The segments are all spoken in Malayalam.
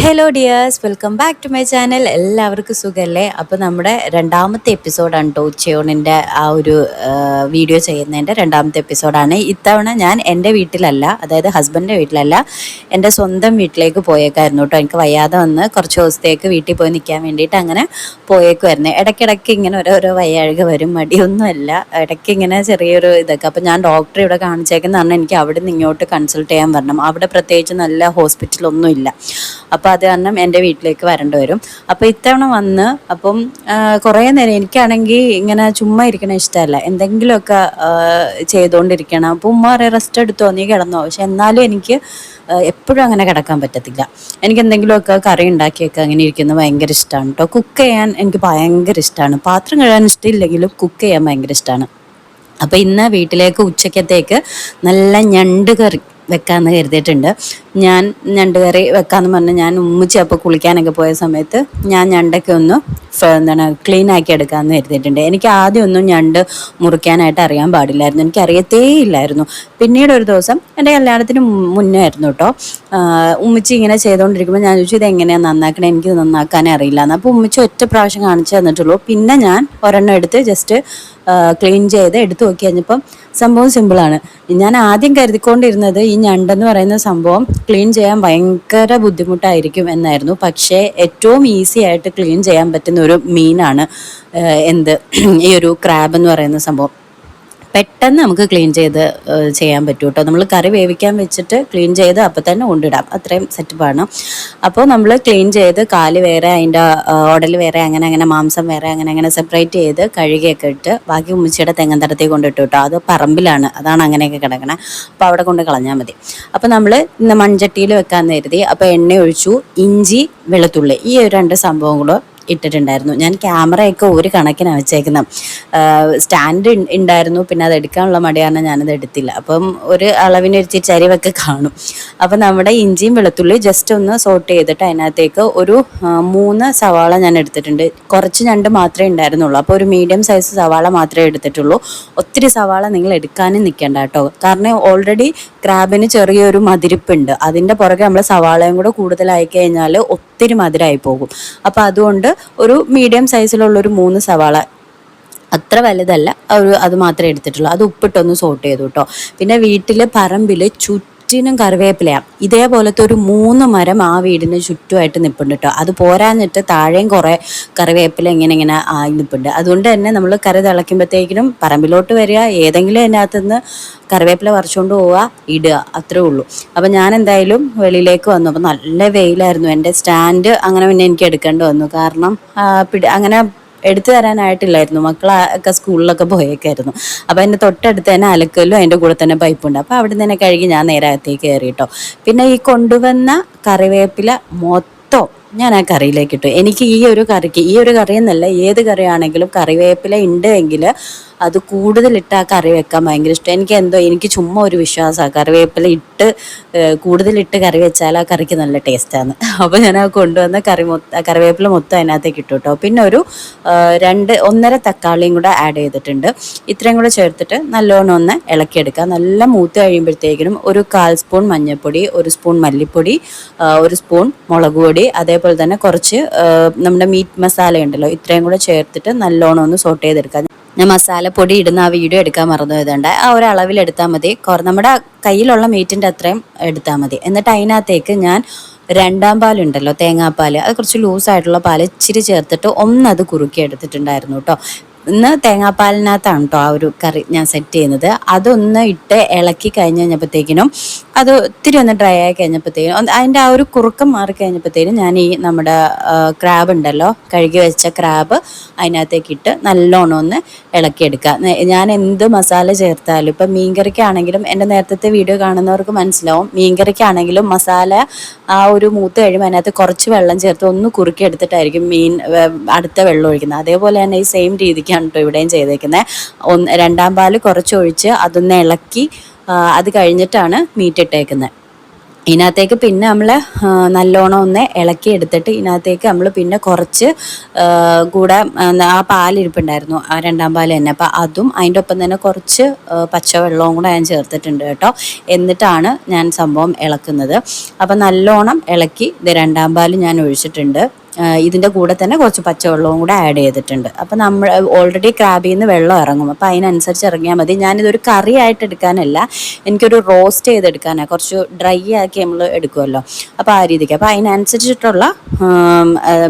Hello dears, welcome back to my channel. എല്ലാവർക്കും സുഖമല്ലേ? അപ്പോൾ നമ്മുടെ രണ്ടാമത്തെ എപ്പിസോഡാണ് കേട്ടോ, ഉച്ചയൂണിൻ്റെ ആ ഒരു വീഡിയോ ചെയ്യുന്നതിൻ്റെ രണ്ടാമത്തെ എപ്പിസോഡാണ്. ഇത്തവണ ഞാൻ എൻ്റെ വീട്ടിലല്ല, അതായത് ഹസ്ബൻഡിൻ്റെ വീട്ടിലല്ല, എൻ്റെ സ്വന്തം വീട്ടിലേക്ക് പോയേക്കായിരുന്നു കേട്ടോ. എനിക്ക് വയ്യാതെ വന്ന് കുറച്ച് ദിവസത്തേക്ക് വീട്ടിൽ പോയി നിൽക്കാൻ വേണ്ടിയിട്ട് അങ്ങനെ പോയേക്കുമായിരുന്നു. ഇടയ്ക്കിടയ്ക്ക് ഇങ്ങനെ ഓരോരോ വയ്യാഴിക വരും, മടിയൊന്നുമല്ല, ഇടയ്ക്ക് ഇങ്ങനെ ചെറിയൊരു ഇതൊക്കെ. അപ്പോൾ ഞാൻ ഡോക്ടറെ ഇവിടെ കാണിച്ചേക്കുന്ന പറഞ്ഞാൽ എനിക്ക് അവിടെ നിന്ന് ഇങ്ങോട്ട് കൺസൾട്ട് ചെയ്യാൻ വരണം. അവിടെ പ്രത്യേകിച്ച് നല്ല ഹോസ്പിറ്റലൊന്നും ഇല്ല. അപ്പോൾ അത് കാരണം എൻ്റെ വീട്ടിലേക്ക് വരേണ്ടി വരും. അപ്പോൾ ഇത്തവണ വന്ന് അപ്പം കുറേ നേരം എനിക്കാണെങ്കിൽ ഇങ്ങനെ ചുമ്മാ ഇരിക്കണ ഇഷ്ടമല്ല, എന്തെങ്കിലുമൊക്കെ ചെയ്തുകൊണ്ടിരിക്കണം. അപ്പോൾ ഉമ്മ പറയും റെസ്റ്റ് എടുത്തോ, നീ കിടന്നോ. പക്ഷെ എന്നാലും എനിക്ക് എപ്പോഴും അങ്ങനെ കിടക്കാൻ പറ്റത്തില്ല. എനിക്ക് എന്തെങ്കിലുമൊക്കെ കറി ഉണ്ടാക്കിയൊക്കെ അങ്ങനെ ഇരിക്കുന്നത് ഭയങ്കര ഇഷ്ടമാണ് കേട്ടോ. കുക്ക് ചെയ്യാൻ എനിക്ക് ഭയങ്കര ഇഷ്ടമാണ്. പാത്രം കഴുകാൻ ഇഷ്ടമില്ലെങ്കിലും കുക്ക് ചെയ്യാൻ ഭയങ്കര ഇഷ്ടമാണ്. അപ്പോൾ ഇന്ന് വീട്ടിലേക്ക് ഉച്ചക്കത്തേക്ക് നല്ല ഞണ്ട് കറി വെക്കാമെന്ന് കരുതിയിട്ടുണ്ട്. ഞാൻ ഞണ്ട് കറി വെക്കാമെന്ന് പറഞ്ഞ് ഞാൻ ഉമ്മിച്ചി അപ്പോൾ കുളിക്കാനൊക്കെ പോയ സമയത്ത് ഞാൻ ഞണ്ടൊക്കെ ഒന്ന് ക്ലീൻ ആക്കി എടുക്കാമെന്ന് കരുതിയിട്ടുണ്ട്. എനിക്ക് ആദ്യം ഒന്നും ഞണ്ട് മുറിക്കാനായിട്ട് അറിയാൻ പാടില്ലായിരുന്നു, എനിക്ക് അറിയത്തേ ഇല്ലായിരുന്നു. പിന്നീട് ഒരു ദിവസം എൻ്റെ കല്യാണത്തിന് മുന്നേ ആയിരുന്നു കേട്ടോ, ഉമ്മിച്ചി ഇങ്ങനെ ചെയ്തുകൊണ്ടിരിക്കുമ്പോൾ ഞാൻ ചോദിച്ചു ഇതെങ്ങനെയാണ് നന്നാക്കണേ, എനിക്ക് നന്നാക്കാനേ അറിയില്ല എന്ന്. അപ്പോൾ ഉമ്മിച്ചി ഒറ്റ പ്രാവശ്യം കാണിച്ചു തന്നിട്ടുള്ളൂ. പിന്നെ ഞാൻ ഒരെണ്ണം എടുത്ത് ജസ്റ്റ് ക്ലീൻ ചെയ്ത് എടുത്തു നോക്കി കഴിഞ്ഞപ്പം സംഭവം സിമ്പിളാണ്. ഞാൻ ആദ്യം കരുതിക്കൊണ്ടിരുന്നത് ഈ ഞണ്ടെന്ന് പറയുന്ന സംഭവം ക്ലീൻ ചെയ്യാൻ ഭയങ്കര ബുദ്ധിമുട്ടായിരിക്കും എന്നായിരുന്നു. പക്ഷേ ഏറ്റവും ഈസി ആയിട്ട് ക്ലീൻ ചെയ്യാൻ പറ്റുന്ന ഒരു മീനാണ് ഈ ഒരു ക്രാബ് എന്ന് പറയുന്ന സംഭവം. പെട്ടെന്ന് നമുക്ക് ക്ലീൻ ചെയ്ത് ചെയ്യാൻ പറ്റും കേട്ടോ. നമ്മൾ കറി വേവിക്കാൻ വെച്ചിട്ട് ക്ലീൻ ചെയ്ത് അപ്പം തന്നെ കൊണ്ടിടാം, അത്രയും സെറ്റപ്പാണ്. അപ്പോൾ നമ്മൾ ക്ലീൻ ചെയ്ത് കാല് വേറെ, അതിൻ്റെ ഉടൽ വേറെ, അങ്ങനെ അങ്ങനെ മാംസം വേറെ, അങ്ങനെ അങ്ങനെ സെപ്പറേറ്റ് ചെയ്ത് കഴുകിയൊക്കെ ഇട്ട് ബാക്കി ഉമ്മിച്ചിയുടെ തെങ്ങൻ തടത്തിൽ കൊണ്ടിട്ട് കേട്ടോ. അത് പറമ്പിലാണ്, അതാണ് അങ്ങനെയൊക്കെ കിടക്കണേ. അപ്പോൾ അവിടെ കൊണ്ട് കളഞ്ഞാൽ മതി. അപ്പോൾ നമ്മൾ ഇന്ന് മൺചട്ടിയിൽ വെക്കാമെന്ന് കരുതി. അപ്പോൾ എണ്ണ ഒഴിച്ചു, ഇഞ്ചി വെളുത്തുള്ളി ഈ ഒരു രണ്ട് സംഭവങ്ങളും ഇട്ടിട്ടുണ്ടായിരുന്നു. ഞാൻ ക്യാമറയൊക്കെ ഒരു കണക്കിനാണ് വെച്ചേക്കുന്നത്. സ്റ്റാൻഡ് ഉണ്ടായിരുന്നു, പിന്നെ അത് എടുക്കാനുള്ള മടിയാണ് ഞാനത് എടുത്തില്ല. അപ്പം ഒരു അളവിന് ഒരു ചരിവൊക്കെ കാണും. അപ്പം നമ്മുടെ ഇഞ്ചിയും വെളുത്തുള്ളി ജസ്റ്റ് ഒന്ന് സോട്ട് ചെയ്തിട്ട് അതിനകത്തേക്ക് ഒരു 3 സവാള ഞാൻ എടുത്തിട്ടുണ്ട്. കുറച്ച് ഞണ്ട് മാത്രമേ ഉണ്ടായിരുന്നുള്ളൂ, അപ്പോൾ ഒരു മീഡിയം സൈസ് സവാള മാത്രമേ എടുത്തിട്ടുള്ളൂ. ഒത്തിരി സവാള നിങ്ങൾ എടുക്കാനും നിൽക്കേണ്ട കേട്ടോ, കാരണം ഓൾറെഡി ക്രാബിന് ചെറിയൊരു മതിരിപ്പുണ്ട്. അതിൻ്റെ പുറകെ നമ്മൾ സവാളയും കൂടെ കൂടുതലായി കഴിഞ്ഞാൽ ഒത്തിരി മധുരമായി പോകും. അപ്പോൾ അതുകൊണ്ട് ഒരു മീഡിയം സൈസിലുള്ളൊരു 3 സവാള, അത്ര വലുതല്ല, അത് മാത്രമേ എടുത്തിട്ടുള്ളൂ. അത് ഉപ്പിട്ടൊന്ന് സോട്ട് ചെയ്തു കേട്ടോ. പിന്നെ വീട്ടിൽ പറമ്പിൽ ചുറ്റിനും കറിവേപ്പിലയാണ്. ഇതേപോലത്തെ ഒരു 3 മരം ആ വീടിന് ചുറ്റുമായിട്ട് നിൽപ്പുണ്ട് കേട്ടോ. അത് പോരാഞ്ഞിട്ട് താഴെയും കുറേ കറിവേപ്പില ഇങ്ങനെ നിൽപ്പുണ്ട്. അതുകൊണ്ട് തന്നെ നമ്മൾ കറി തിളയ്ക്കുമ്പോഴത്തേക്കിനും പറമ്പിലോട്ട് വരിക, ഏതെങ്കിലും അതിനകത്തുനിന്ന് കറിവേപ്പില പറിച്ചുകൊണ്ട് പോവുക, ഇടുക, അത്രേ ഉള്ളൂ. അപ്പം ഞാൻ എന്തായാലും വെളിയിലേക്ക് വന്നു. അപ്പം നല്ല വെയിലായിരുന്നു. എൻ്റെ സ്റ്റാൻഡ് അങ്ങനെ പിന്നെ എനിക്ക് എടുക്കേണ്ടി വന്നു, കാരണം അങ്ങനെ എടുത്തു തരാനായിട്ടില്ലായിരുന്നു. മക്കളൊക്കെ സ്കൂളിലൊക്കെ പോയേക്കായിരുന്നു. അപ്പോൾ എൻ്റെ തൊട്ടടുത്ത് തന്നെ അലക്കലും അതിൻ്റെ കൂടെ തന്നെ പൈപ്പുണ്ട്. അപ്പോൾ അവിടെ നിന്ന് തന്നെ കഴുകി ഞാൻ നേരെ അകത്തേക്ക് കയറി കേട്ടോ. പിന്നെ ഈ കൊണ്ടുവന്ന കറിവേപ്പില മൊത്തം ഞാൻ ആ കറിയിലേക്ക് ഇട്ടു. എനിക്ക് ഈ ഒരു കറി എന്നല്ല, ഏത് കറിയാണെങ്കിലും കറിവേപ്പില ഉണ്ട് എങ്കിൽ അത് കൂടുതലിട്ട് ആ കറി വെക്കാൻ ഭയങ്കര ഇഷ്ടം. എനിക്ക് ചുമ്മാ ഒരു വിശ്വാസമാണ്, കറിവേപ്പില കൂടുതലിട്ട് കറി വെച്ചാൽ ആ കറിക്ക് നല്ല ടേസ്റ്റാണ്. അപ്പോൾ ഞാൻ ആ കൊണ്ടുവന്ന കറിവേപ്പില മൊത്തം അതിനകത്തേക്ക് ഇട്ടു കേട്ടോ. പിന്നെ ഒരു 1.5 തക്കാളിയും കൂടെ ആഡ് ചെയ്തിട്ടുണ്ട്. ഇത്രയും കൂടെ ചേർത്തിട്ട് നല്ലോണം ഒന്ന് ഇളക്കിയെടുക്കുക. നല്ല മൂത്ത് കഴിയുമ്പോഴത്തേക്കിനും ഒരു 1/4 സ്പൂൺ മഞ്ഞൾപ്പൊടി, 1 സ്പൂൺ മല്ലിപ്പൊടി, 1 സ്പൂൺ മുളക് പൊടി, അതേപോലെ തന്നെ കുറച്ച് നമ്മുടെ മീറ്റ് മസാല ഉണ്ടല്ലോ, ഇത്രയും കൂടെ ചേർത്തിട്ട് നല്ലോണം ഒന്ന് സോട്ട് ചെയ്തെടുക്കുക. ഞാൻ മസാലപ്പൊടി ഇടുന്ന ആ വീഡിയോ എടുക്കാൻ മറന്നു പോയതുകൊണ്ട് ആ ഒരു അളവിൽ എടുത്താൽ മതി. നമ്മുടെ കയ്യിലുള്ള മീറ്റിൻ്റെ അത്രയും എടുത്താൽ മതി. എന്നിട്ട് അതിനകത്തേക്ക് ഞാൻ 2ാം പാലുണ്ടല്ലോ, തേങ്ങാപ്പാൽ, അത് കുറച്ച് ലൂസായിട്ടുള്ള പാൽ ഇച്ചിരി ചേർത്തിട്ട് ഒന്നത് കുറുക്കി എടുത്തിട്ടുണ്ടായിരുന്നു കേട്ടോ. ഇന്ന് തേങ്ങാപ്പാലിനകത്താണ് കേട്ടോ ആ ഒരു കറി ഞാൻ സെറ്റ് ചെയ്യുന്നത്. അതൊന്ന് ഇട്ട് ഇളക്കി കഴിഞ്ഞപ്പോഴത്തേക്കിനും അത് ഒത്തിരി ഒന്ന് ഡ്രൈ ആയി കഴിഞ്ഞപ്പോഴത്തേക്കും അതിൻ്റെ ആ ഒരു കുറുക്കം മാറി കഴിഞ്ഞപ്പോഴത്തേനും ഞാൻ ഈ നമ്മുടെ ക്രാബ് ഉണ്ടല്ലോ, കഴുകി വെച്ച ക്രാബ് അതിനകത്തേക്ക് ഇട്ട് നല്ലോണം ഒന്ന് ഇളക്കിയെടുക്കുക. ഞാൻ എന്ത് മസാല ചേർത്താലും, ഇപ്പം മീൻകറിക്കാണെങ്കിലും എൻ്റെ നേരത്തെ വീഡിയോ കാണുന്നവർക്ക് മനസ്സിലാവും, മീൻകറിക്കാണെങ്കിലും മസാല ആ ഒരു മൂത്ത് കഴിയുമ്പോൾ അതിനകത്ത് കുറച്ച് വെള്ളം ചേർത്ത് ഒന്ന് കുറുക്കി എടുത്തിട്ടായിരിക്കും അടുത്ത വെള്ളം ഒഴിക്കുന്നത്. അതേപോലെ തന്നെ ഈ സെയിം രീതിക്കാണ് കേട്ടോ ഇവിടെയും ചെയ്തേക്കുന്നത്. 2ാം പാല് കുറച്ചൊഴിച്ച് അതൊന്ന് ഇളക്കി അത് കഴിഞ്ഞിട്ടാണ് മീറ്റ് ഇട്ടേക്കുന്നത്. ഇതിനകത്തേക്ക് പിന്നെ നമ്മൾ നല്ലോണം ഒന്ന് ഇളക്കി എടുത്തിട്ട് ഇതിനകത്തേക്ക് നമ്മൾ പിന്നെ കുറച്ച് കൂടെ ആ പാലിരിപ്പുണ്ടായിരുന്നു, ആ രണ്ടാം പാൽ തന്നെ. അപ്പോൾ അതും അതിൻ്റെ ഒപ്പം തന്നെ കുറച്ച് പച്ചവെള്ളവും കൂടെ ഞാൻ ചേർത്തിട്ടുണ്ട് കേട്ടോ. എന്നിട്ടാണ് ഞാൻ സംഭവം ഇളക്കുന്നത്. അപ്പം നല്ലോണം ഇളക്കി ഇത് രണ്ടാം പാൽ ഞാൻ ഒഴിച്ചിട്ടുണ്ട്. ഇതിൻ്റെ കൂടെ തന്നെ കുറച്ച് പച്ചവെള്ളവും കൂടെ ആഡ് ചെയ്തിട്ടുണ്ട്. അപ്പം നമ്മൾ ഓൾറെഡി ക്രാബിൽ നിന്ന് വെള്ളം ഇറങ്ങും, അപ്പോൾ അതിനനുസരിച്ച് ഇറങ്ങിയാൽ മതി. ഞാനിതൊരു കറി ആയിട്ട് എടുക്കാനല്ല, എനിക്കൊരു റോസ്റ്റ് ചെയ്തെടുക്കാനാണ്, കുറച്ച് ഡ്രൈ ആക്കി നമ്മൾ എടുക്കുമല്ലോ, അപ്പോൾ ആ രീതിക്ക്. അപ്പോൾ അതിനനുസരിച്ചിട്ടുള്ള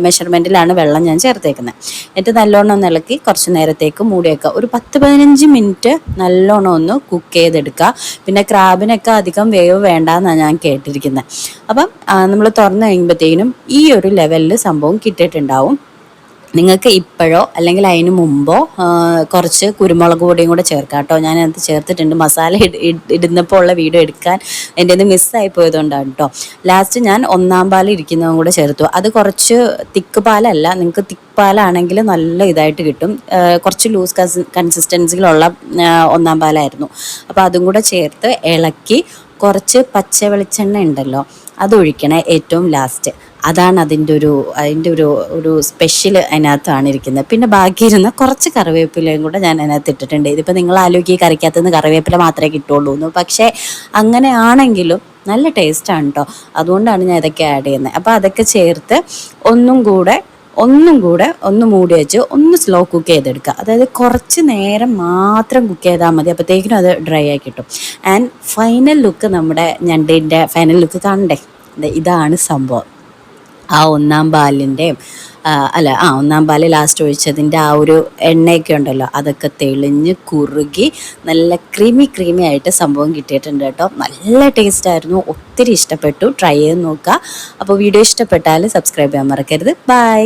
മെഷർമെൻറ്റിലാണ് വെള്ളം ഞാൻ ചേർത്തേക്കുന്നത്. എന്നിട്ട് നല്ലോണം ഒന്ന് ഇളക്കി കുറച്ച് നേരത്തേക്ക് മൂടി വയ്ക്കുക. ഒരു 10-15 മിനിറ്റ് നല്ലോണം ഒന്ന് കുക്ക് ചെയ്തെടുക്കുക. പിന്നെ ക്രാബിനൊക്കെ അധികം വേവ് വേണ്ടെന്നാണ് ഞാൻ കേട്ടിരിക്കുന്നത്. അപ്പം നമ്മൾ തുറന്നു കഴിയുമ്പോഴത്തേനും ഈ ഒരു ലെവലിൽ സംഭവം കിട്ടിയിട്ടുണ്ടാവും. നിങ്ങൾക്ക് ഇപ്പോഴോ അല്ലെങ്കിൽ അതിന് മുമ്പോ കുറച്ച് കുരുമുളക് പൊടിയും കൂടെ ചേർക്കാം കേട്ടോ. ഞാനത് ചേർത്തിട്ടുണ്ട്. മസാല ഇടുന്നപ്പോൾ ഉള്ള വീഡിയോ എടുക്കാൻ എൻ്റെ ഇത് മിസ്സായി പോയതുകൊണ്ടാണ് കേട്ടോ. ലാസ്റ്റ് ഞാൻ ഒന്നാം പാൽ ഇരിക്കുന്നതും കൂടെ ചേർത്തു. അത് കുറച്ച് തിക്ക് പാലല്ല, നിങ്ങൾക്ക് തിക്ക് പാലാണെങ്കിൽ നല്ല ഇതായിട്ട് കിട്ടും. കുറച്ച് ലൂസ് കൺസിസ്റ്റൻസിയിലുള്ള ഒന്നാം പാലായിരുന്നു. അപ്പോൾ അതും കൂടെ ചേർത്ത് ഇളക്കി കുറച്ച് പച്ച വെളിച്ചെണ്ണ ഉണ്ടല്ലോ, അതൊഴിക്കണേ ഏറ്റവും ലാസ്റ്റ്. അതാണ് അതിൻ്റെ ഒരു സ്പെഷ്യൽ അതിനകത്താണ് ഇരിക്കുന്നത്. പിന്നെ ബാക്കിയിരുന്ന കുറച്ച് കറിവേപ്പിലയും കൂടെ ഞാൻ അതിനകത്ത് ഇട്ടിട്ടുണ്ട്. ഇതിപ്പോൾ നിങ്ങൾ ആലോചിക്കുക ഈ കറിക്കകത്തുനിന്ന് കറിവേപ്പില മാത്രമേ കിട്ടുള്ളൂ എന്ന്. പക്ഷേ അങ്ങനെയാണെങ്കിലും നല്ല ടേസ്റ്റാണ് കേട്ടോ. അതുകൊണ്ടാണ് ഞാൻ ഇതൊക്കെ ആഡ് ചെയ്യുന്നത്. അപ്പോൾ അതൊക്കെ ചേർത്ത് ഒന്നും കൂടെ ഒന്ന് മൂടി വെച്ച് ഒന്ന് സ്ലോ കുക്ക് ചെയ്തെടുക്കുക. അതായത് കുറച്ച് നേരം മാത്രം കുക്ക് ചെയ്താൽ മതി, അപ്പോഴത്തേക്കിനും അത് ഡ്രൈ ആയി കിട്ടും. ആൻഡ് ഫൈനൽ ലുക്ക്, നമ്മുടെ ഞണ്ടിൻ്റെ ഫൈനൽ ലുക്ക് കാണണ്ടേ, ഇതാണ് സംഭവം. ആ ഒന്നാം പാല് ലാസ്റ്റ് ഒഴിച്ചതിൻ്റെ ആ ഒരു എണ്ണയൊക്കെ ഉണ്ടല്ലോ, അതൊക്കെ തെളിഞ്ഞ് കുറുകി നല്ല ക്രീമി ആയിട്ട് സംഭവം കിട്ടിയിട്ടുണ്ട് കേട്ടോ. നല്ല ടേസ്റ്റായിരുന്നു, ഒത്തിരി ഇഷ്ടപ്പെട്ടു. ട്രൈ ചെയ്ത് നോക്കുക. അപ്പോൾ വീഡിയോ ഇഷ്ടപ്പെട്ടാൽ സബ്സ്ക്രൈബ് ചെയ്യാൻ മറക്കരുത്. ബൈ.